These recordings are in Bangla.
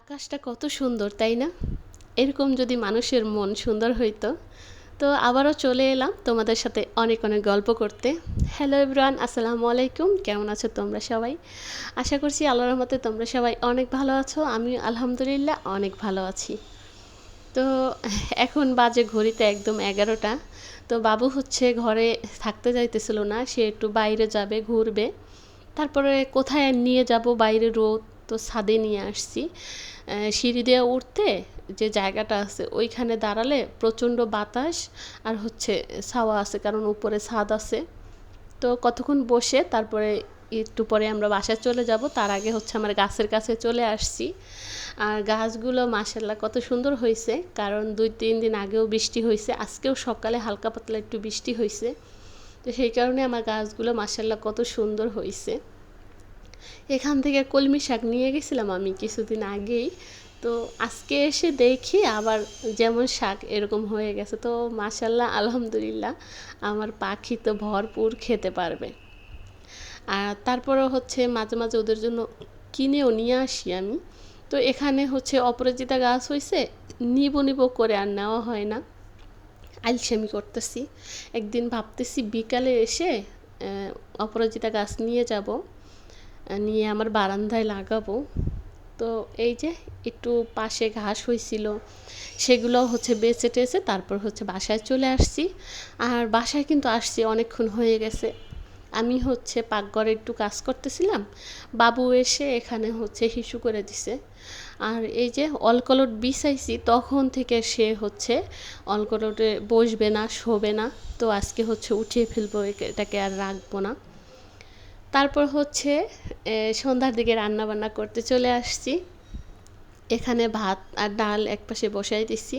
আকাশটা কত সুন্দর তাই না? এরকম যদি মানুষের মন সুন্দর হইতো। তো আবারও চলে এলাম তোমাদের সাথে অনেক অনেক গল্প করতে। হ্যালো এভরিওয়ান, আসসালামু আলাইকুম। কেমন আছো তোমরা সবাই? আশা করছি আল্লাহর রহমতে তোমরা সবাই অনেক ভালো আছো। আমি আলহামদুলিল্লাহ অনেক ভালো আছি। তো এখন বাজে ঘড়িতে একদম 11টা। তো বাবু হচ্ছে ঘরে থাকতে চাইতেছিল না, সে একটু বাইরে যাবে, ঘুরবে। তারপরে কোথায় নিয়ে যাব, বাইরে রোদ, তো ছাদে নিয়ে আসছি। সিঁড়ি দিয়ে উঠতে যে জায়গাটা আছে ওইখানে দাঁড়ালে প্রচণ্ড বাতাস আর হচ্ছে ছাওয়া আছে, কারণ উপরে ছাদ আছে। তো কতক্ষণ বসে তারপরে একটু পরে আমরা বাসায় চলে যাব। তার আগে হচ্ছে আমার গাছের কাছে চলে আসছি। আর গাছগুলো মাশাআল্লাহ কত সুন্দর হয়েছে, কারণ 2-3 দিন আগেও বৃষ্টি হয়েছে, আজকেও সকালে হালকা পাতলা একটু বৃষ্টি হয়েছে। তো সেই কারণে আমার গাছগুলো মাশাআল্লাহ কত সুন্দর হয়েছে। এখান থেকে কলমি শাক নিয়ে গেছিলাম আমি কিছুদিন আগেই। তো আজকে এসে দেখি আবার যেমন শাক এরকম হয়ে গেছে। তো মাশাআল্লাহ আলহামদুলিল্লাহ, আমার পাখি তো ভরপুর খেতে পারবে। আর তারপরে হচ্ছে মাঝে মাঝে ওদের জন্য কিনেও নিয়ে আসি আমি। তো এখানে হচ্ছে অপরাজিতা গাছ হয়েছে, নিবো নিবো করে আর নেওয়া হয় না, আলসেমি করতেছি। একদিন ভাবতেছি বিকালে এসে অপরাজিতা গাছ নিয়ে যাব, নিয়ে আমার বারান্দায় লাগাবো। তো এই যে একটু পাশে ঘাস হয়েছিল, সেগুলো হচ্ছে বেছে টেছে তারপর হচ্ছে বাসায় চলে আসছি। আর বাসায় কিন্তু আসছি অনেকক্ষণ হয়ে গেছে। আমি হচ্ছে পাকঘরে একটু কাজ করতেছিলাম, বাবু এসে এখানে হচ্ছে হিসু করে দিছে। আর এই যে অলকলট বিছাইছি, তখন থেকে সে হচ্ছে অলকলটে বসবে না, শোবে না। তো আজকে হচ্ছে উঠিয়ে ফেলবো, এটাকে আর রাখবো না। তারপর হচ্ছে সন্ধ্যার দিকে রান্না বান্না করতে চলে আসছি। এখানে ভাত আর ডাল একপাশে বসাই দিছি।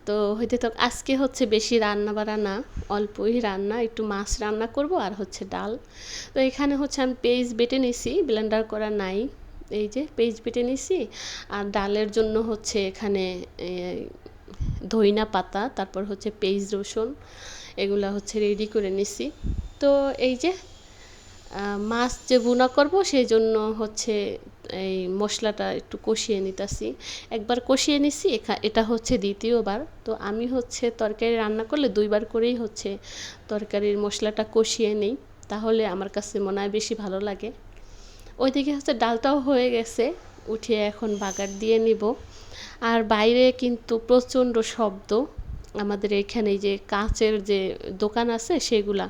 তো হইতে তো আজকে হচ্ছে বেশি রান্না বাড়া না, অল্পই রান্না, একটু মাছ রান্না করব আর হচ্ছে ডাল। তো এখানে হচ্ছে আমি পেঁয়াজ বেটে নিছি, ব্লেন্ডার করা নাই। এই যে পেঁয়াজ বেটে নিছি। আর ডালের জন্য হচ্ছে এখানে ধইনা পাতা, তারপর হচ্ছে পেঁয়াজ রসুন, এগুলা হচ্ছে রেডি করে নিছি। তো এই যে মাছ যে ভুনা করব সেই জন্য হচ্ছে এই মশলাটা একটু কষিয়ে নিতেছি। একবার কষিয়ে নিছি, এটা হচ্ছে দ্বিতীয়বার। তো আমি হচ্ছে তরকারি রান্না করলে 2বার করেই হচ্ছে তরকারির মশলাটা কষিয়ে নিই, তাহলে আমার কাছে মনে হয় বেশি ভালো লাগে। ওইদিকে হচ্ছে ডালটাও হয়ে গেছে, উঠিয়ে এখন বাগার দিয়ে নিব। আর বাইরে কিন্তু প্রচণ্ড শব্দ। আমাদের এখানে যে কাচের যে দোকান আছে সেগুলা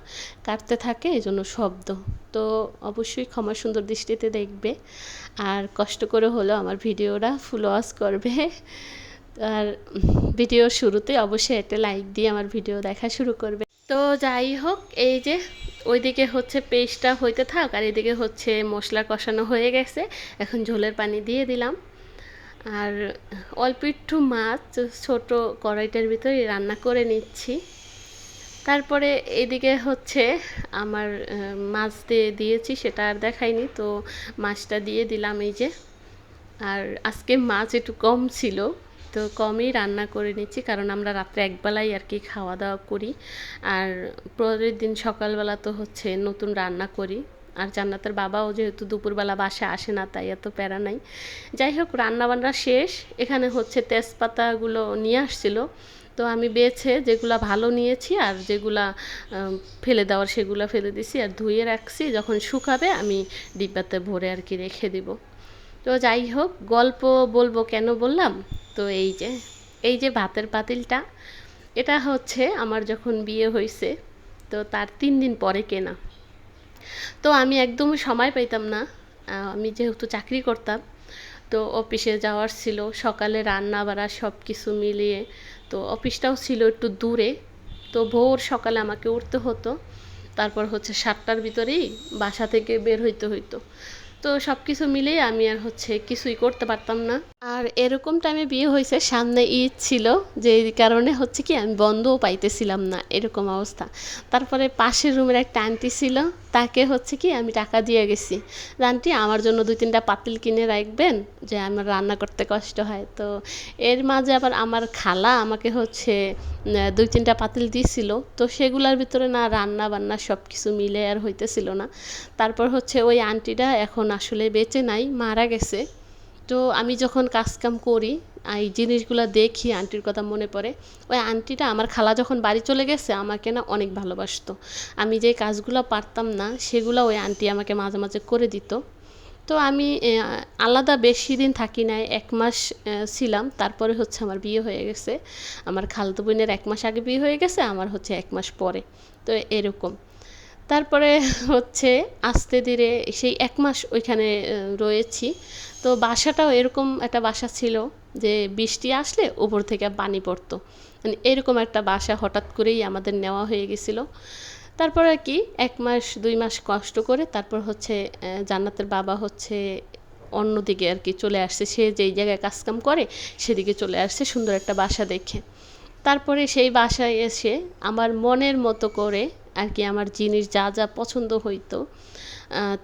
কাটতে থাকে, এই জন্য শব্দ। তো অবশ্যই ক্ষমা সুন্দর দৃষ্টিতে দেখবে, আর কষ্ট করে হলেও আমার ভিডিওটা ফুল ওয়াচ করবে। আর ভিডিও শুরুতে অবশ্যই একটা লাইক দিয়ে আমার ভিডিও দেখা শুরু করবে। তো যাই হোক, এই যে ওইদিকে হচ্ছে পেস্টটা হইতে থাক, আর এদিকে হচ্ছে মশলা কষানো হয়ে গেছে। এখন ঝোলের পানি দিয়ে দিলাম। আর অল্প একটু মাছ ছোট কড়াইটার ভিতরে রান্না করে নিচ্ছি। তারপরে এদিকে হচ্ছে আমার মাছ দিয়েছি, সেটা আর দেখাইনি, তো মাছটা দিয়ে দিলাম এই যে। আর আজকে মাছ একটু কম ছিল, তো কমই রান্না করে নিচ্ছি, কারণ আমরা রাত্রে একবেলাই আর কি খাওয়া দাওয়া করি। আর পরের দিন সকালবেলা তো হচ্ছে নতুন রান্না করি। আর জান্নাতের বাবাও যেহেতু দুপুরবেলা বাসায় আসে না, তাই এত প্যারা নাই। যাই হোক, রান্নাবান্না শেষ। এখানে হচ্ছে তেজপাতাগুলো নিয়ে আসছিল, তো আমি বেছে যেগুলা ভালো নিয়েছি, আর যেগুলা ফেলে দেওয়ার সেগুলো ফেলে দিছি, আর ধুয়ে রাখছি। যখন শুকাবে আমি ডিব্বাতে ভরে আর কি রেখে দিব। তো যাই হোক, গল্প বলবো কেন বললাম, তো এই যে ভাতের পাতিলটা, এটা হচ্ছে আমার যখন বিয়ে হয়েছে তো তার 3 দিন পরে কেনা। তো আমি একদমই সময় পাইতাম না, আমি যেহেতু চাকরি করতাম, তো অফিসে যাওয়ার ছিল, সকালে রান্না বাড়া সব কিছু মিলিয়ে। তো অফিসটাও ছিল একটু দূরে, তো ভোর সকালে আমাকে উঠতে হতো। তারপর হচ্ছে 7টার ভিতরেই বাসা থেকে বের হইতে হইতো। তো সব কিছু মিলেই আমি আর হচ্ছে কিছুই করতে পারতাম না। আর এরকম টাইমে বিয়ে হয়েছে, সামনে ঈদ ছিল, যে কারণে হচ্ছে কি আমি বন্ধও পাইতেছিলাম না, এরকম অবস্থা। তারপরে পাশের রুমের একটা আন্টি ছিল, তাকে হচ্ছে কি আমি টাকা দিয়ে গেছি, আন্টি আমার জন্য 2-3টা পাতিল কিনে রাখবেন, যে আমার রান্না করতে কষ্ট হয়। তো এর মাঝে আবার আমার খালা আমাকে হচ্ছে 2-3টা পাতিল দিয়েছিল, তো সেগুলোর ভিতরে না রান্না বান্না সব কিছু মিলে আর হইতেছিল না। তারপর হচ্ছে ওই আন্টিটা এখন আসলে বেঁচে নাই, মারা গেছে। তো আমি যখন কাজকাম করি এই জিনিসগুলো দেখি আন্টির কথা মনে পড়ে। ওই আন্টিটা আমার খালা যখন বাড়ি চলে গেছে আমাকে না অনেক ভালোবাসতো। আমি যে কাজগুলো পারতাম না সেগুলো ওই আন্টি আমাকে মাঝে মাঝে করে দিত। তো আমি আলাদা বেশি দিন থাকি নাই, ১ মাস ছিলাম। তারপরে হচ্ছে আমার বিয়ে হয়ে গেছে। আমার খালাতো বোনের ১ মাস আগে বিয়ে হয়ে গেছে, আমার হচ্ছে ১ মাস পরে। তো এরকম। তারপরে হচ্ছে আস্তে ধীরে সেই ১ মাস ওইখানে রয়েছি। তো বাসাটাও এরকম একটা বাসা ছিল যে বৃষ্টি আসলে উপর থেকে পানি পড়তো। মানে এরকম একটা বাসা হঠাৎ করেই আমাদের নেওয়া হয়ে গেছিলো। তারপর আর কি ১ মাস ২ মাস কষ্ট করে তারপর হচ্ছে জান্নাতের বাবা হচ্ছে অন্যদিকে আর কি চলে আসছে। সে যেই জায়গায় কাজকাম করে সেদিকে চলে আসছে সুন্দর একটা বাসা দেখে। তারপরে সেই বাসায় এসে আমার মনের মতো করে আর কি আমার জিনিস যা যা পছন্দ হইতো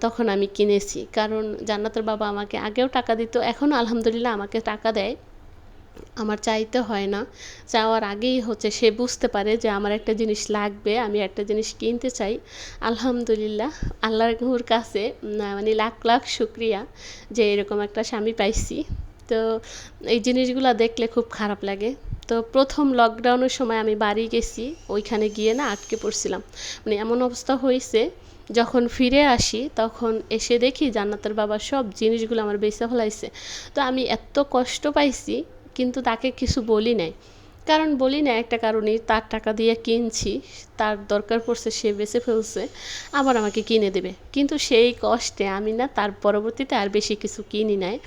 তখন আমি কিনেছি। কারণ জান্নাতের বাবা আমাকে আগেও টাকা দিত, এখনও আলহামদুলিল্লাহ আমাকে টাকা দেয়। আমার চাইতে হয় না, চাওয়ার আগেই হচ্ছে সে বুঝতে পারে যে আমার একটা জিনিস লাগবে, আমি একটা জিনিস কিনতে চাই। আলহামদুলিল্লাহ আল্লাহর কাছে মানে লাখ লাখ শুক্রিয়া যে এরকম একটা স্বামী পাইছি। তো এই জিনিসগুলো দেখলে খুব খারাপ লাগে। তো প্রথম লকডাউনের সময় আমি বাড়ি গেছি, ওইখানে গিয়ে না আটকে পড়ছিলাম। মানে এমন অবস্থা হয়েছে, যখন ফিরে আসি তখন এসে দেখি জান্নাতের বাবা সব জিনিসগুলো আমার বেচে ফেলাইছে। তো আমি এত কষ্ট পাইছি, কিন্তু তাকে কিছু বলি নাই। কারণ বলি না একটা কারণেই, তার টাকা দিয়ে কিনছি, তার দরকার পড়ছে, সে বেচে ফেলছে, আবার আমাকে কিনে দেবে। কিন্তু সেই কষ্টে আমি না তার পরবর্তীতে আর বেশি কিছু কিনি নাই।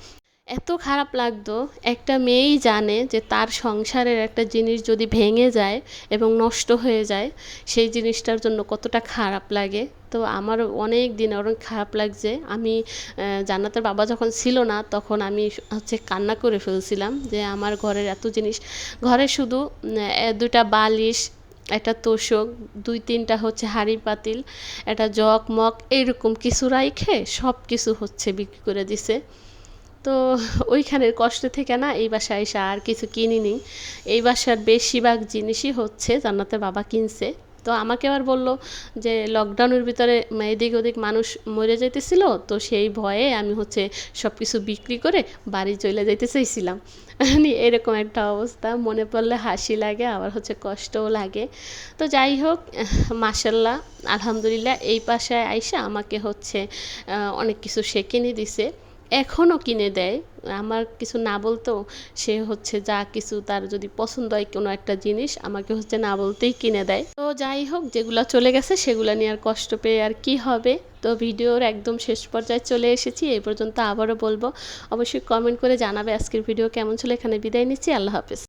এত খারাপ লাগতো, একটা মেয়েই জানে যে তার সংসারের একটা জিনিস যদি ভেঙে যায় এবং নষ্ট হয়ে যায় সেই জিনিসটার জন্য কতটা খারাপ লাগে। তো আমার অনেক দিন অনেক খারাপ লাগছে। আমি জান্নাতের বাবা যখন ছিল না তখন আমি হচ্ছে কান্না করে ফেলছিলাম যে আমার ঘরের এত জিনিস, ঘরে শুধু ২টা বালিশ, একটা তোশক, ২-৩টা হচ্ছে হাঁড়ি পাতিল, একটা জগ মগ এরকম কিছু রাইখে সব কিছু হচ্ছে বিক্রি করে দিছে। তো ওইখানের কষ্ট থেকে না এই বাসায় এসে আর কিছু কিনিনি। এই বাসার বেশিরভাগ জিনিসই হচ্ছে জান্নাতের বাবা কিনছে। তো আমাকে আবার বলল যে লকডাউনের ভিতরে এদিক ওদিক মানুষ মরে যাইতেছিল, তো সেই ভয়ে আমি হচ্ছে সব কিছু বিক্রি করে বাড়ি চলে যাইতে চাইছিলাম। মানে এরকম একটা অবস্থা, মনে পড়লে হাসি লাগে আবার হচ্ছে কষ্টও লাগে। তো যাই হোক, মাশাল্লাহ আলহামদুলিল্লাহ এই বাসায় আইসা আমাকে হচ্ছে অনেক কিছু সে কিনে দিছে, এখনও কিনে দেয়। আমার কিছু না বলতেও সে হচ্ছে যা কিছু তার যদি পছন্দ হয় কোনো একটা জিনিস আমাকে হচ্ছে না বলতেই কিনে দেয়। তো যাই হোক, যেগুলো চলে গেছে সেগুলো নিয়ে আর কষ্ট পেয়ে আর কি হবে। তো ভিডিওর একদম শেষ পর্যায়ে চলে এসেছি, এই পর্যন্ত আবারও বলবো অবশ্যই কমেন্ট করে জানাবে আজকের ভিডিও কেমন ছিল। এখানে বিদায় নিচ্ছি, আল্লাহ হাফেজ।